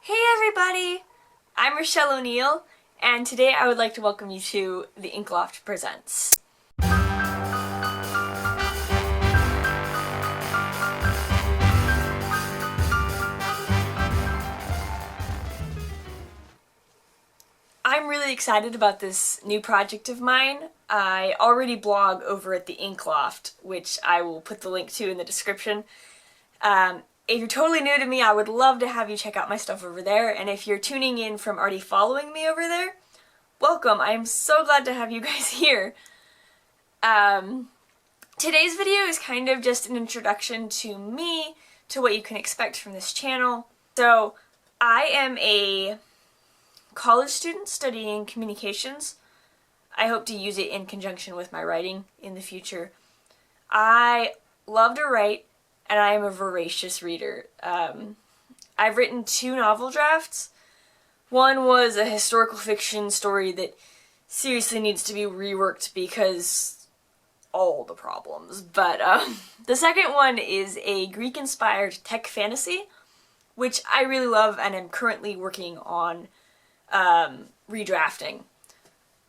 Hey everybody! I'm Rachelle O'Neil, and today I would like to welcome you to The Inkloft Presents. I'm really excited about this new project of mine. I already blog over at The Inkloft, which I will put the link to in the description. If you're totally new to me, I would love to have you check out my stuff over there, and if you're tuning in from already following me over there, welcome! I am so glad to have you guys here. Today's video is kind of just an introduction to me, to what you can expect from this channel. So, I am a college student studying communications. I hope to use it in conjunction with my writing in the future. I love to write, and I am a voracious reader. I've written 2 novel drafts. One was a historical fiction story that seriously needs to be reworked because all the problems. But the second one is a Greek-inspired tech fantasy, which I really love and am currently working on redrafting.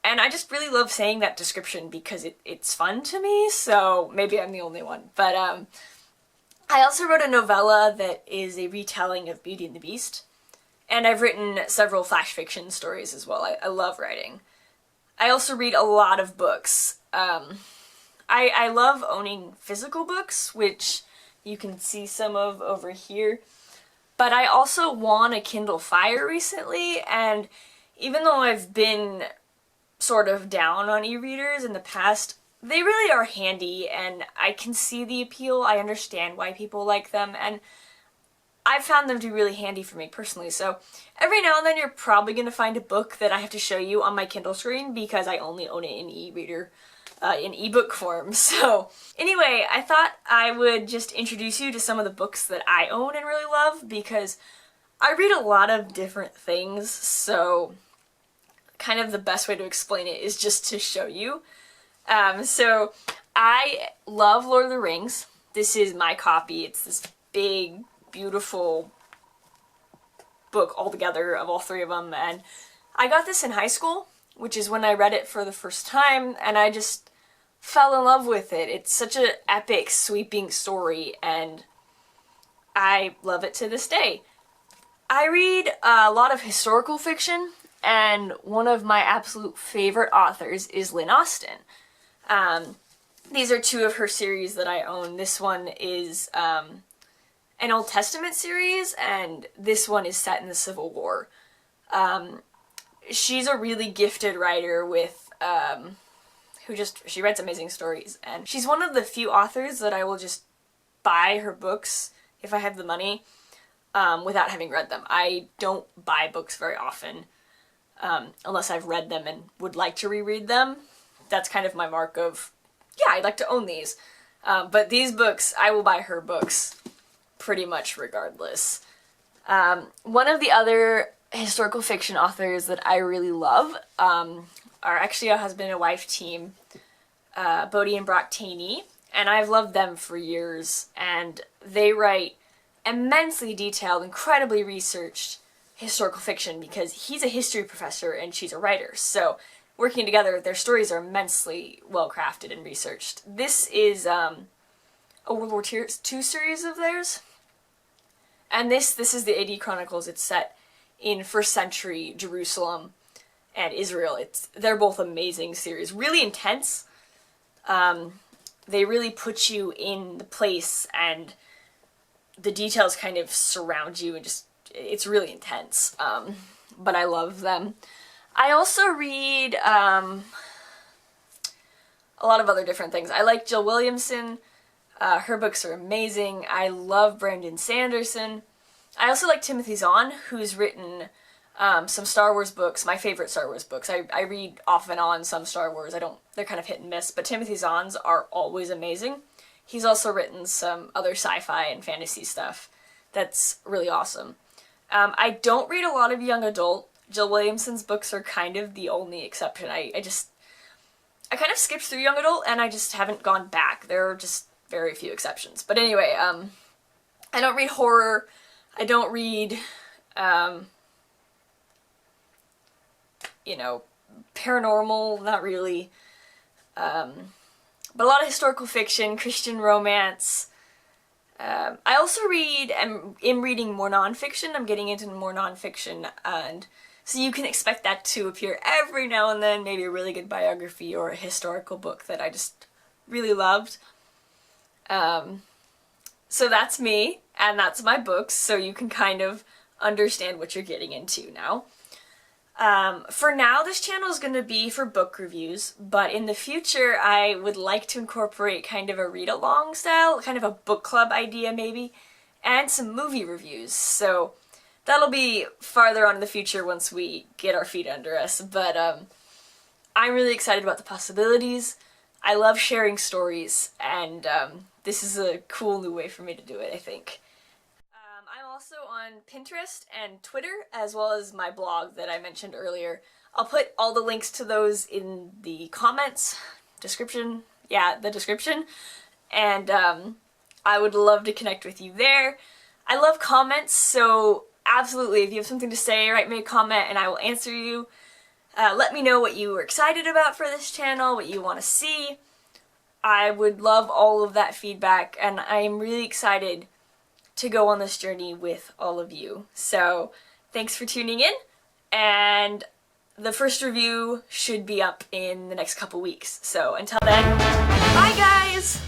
And I just really love saying that description because it's fun to me, so maybe I'm the only one. But I also wrote a novella that is a retelling of Beauty and the Beast. And I've written several flash fiction stories as well. I love writing. I also read a lot of books. I love owning physical books, which you can see some of over here. But I also won a Kindle Fire recently, and even though I've been sort of down on e-readers in the past, they really are handy, and I can see the appeal. I understand why people like them, and I've found them to be really handy for me personally. So every now and then you're probably going to find a book that I have to show you on my Kindle screen because I only own it in e-reader, in ebook form. So anyway, I thought I would just introduce you to some of the books that I own and really love because I read a lot of different things, so kind of the best way to explain it is just to show you. So I love Lord of the Rings. This is my copy. It's this big, beautiful book altogether of all 3 of them, and I got this in high school, which is when I read it for the first time, and I just fell in love with it. It's such an epic, sweeping story, and I love it to this day. I read a lot of historical fiction, and one of my absolute favorite authors is Lynn Austen. These are 2 of her series that I own. This one is an Old Testament series, and this one is set in the Civil War. She's a really gifted writer with, she writes amazing stories, and she's one of the few authors that I will just buy her books if I have the money, without having read them. I don't buy books very often, unless I've read them and would like to reread them. That's kind of my mark of, yeah, I'd like to own these. But these books, I will buy her books pretty much regardless. One of the other historical fiction authors that I really love are actually a husband and wife team, Bodie and Brock Taney, and I've loved them for years, and they write immensely detailed, incredibly researched historical fiction because he's a history professor and she's a writer, so working together, their stories are immensely well crafted and researched. This is a World War II series of theirs, and this is the AD Chronicles. It's set in 1st century Jerusalem and Israel. They're both amazing series, really intense. They really put you in the place, and the details kind of surround you, and it's really intense. But I love them. I also read a lot of other different things. I like Jill Williamson. Her books are amazing. I love Brandon Sanderson. I also like Timothy Zahn, who's written some Star Wars books, my favorite Star Wars books. I read off and on some Star Wars. They're kind of hit and miss, but Timothy Zahn's are always amazing. He's also written some other sci-fi and fantasy stuff that's really awesome. I don't read a lot of young adult. Jill Williamson's books are kind of the only exception. I kind of skipped through young adult, and I just haven't gone back. There are just very few exceptions. But anyway, I don't read horror. I don't read Um, you know, paranormal, not really. But a lot of historical fiction, Christian romance. I also am reading more nonfiction. I'm getting into more nonfiction, and so you can expect that to appear every now and then, maybe a really good biography or a historical book that I just really loved. So that's me, and that's my books, so you can kind of understand what you're getting into now. For now, this channel is going to be for book reviews, but in the future, I would like to incorporate kind of a read-along style, kind of a book club idea maybe, and some movie reviews. So that'll be farther on in the future once we get our feet under us, but I'm really excited about the possibilities. I love sharing stories, and this is a cool new way for me to do it, I think. I'm also on Pinterest and Twitter, as well as my blog that I mentioned earlier. I'll put all the links to those in the comments, description, yeah, the description, and I would love to connect with you there. I love comments, so absolutely, if you have something to say, write me a comment and I will answer you. Let me know what you were excited about for this channel, what you want to see. I would love all of that feedback, and I am really excited to go on this journey with all of you. So thanks for tuning in, and the first review should be up in the next couple weeks. So until then, bye guys!